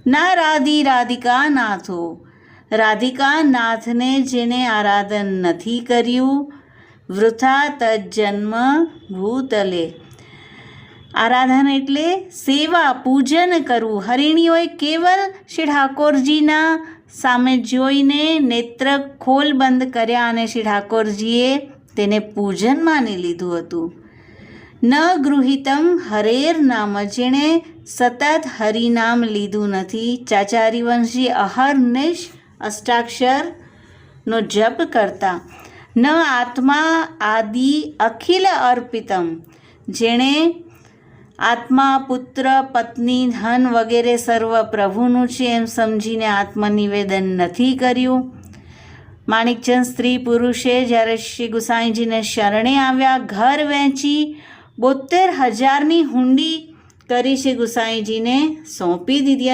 ના રાધી રાધિકા નાથો, રાધિકા નાથને જેને આરાધન નથી કર્યું, વૃથા તજન્મ ભૂતલે. આરાધન એટલે સેવા, પૂજન કરવું. હરિણીઓએ કેવલ શ્રી ઠાકોરજીના સામે જોઈને નેત્ર ખોલ બંધ કર્યા અને શ્રી ઠાકોરજીએ તેને પૂજન માની લીધું હતું. ન ગૃહિતમ હરેર નામ, જેણે સતત હરિનામ લીધું નથી. ચાચારી વંશી અહર્નિશ અષ્ટાક્ષરનો જપ કરતા. ન આત્મા આદિ અખિલ અર્પિતમ, જેણે આત્મા, પુત્ર, પત્ની, ધન વગેરે સર્વ પ્રભુનું છે એમ સમજીને આત્મનિવેદન નથી કર્યું. માણિકચંદ સ્ત્રી પુરુષે જ્યારે શ્રી ગુસાઈજીને શરણે આવ્યા, ઘર વહેંચી 72,000ની હુંડી કરી શ્રી ગુસાઈજીને સોંપી દીધી.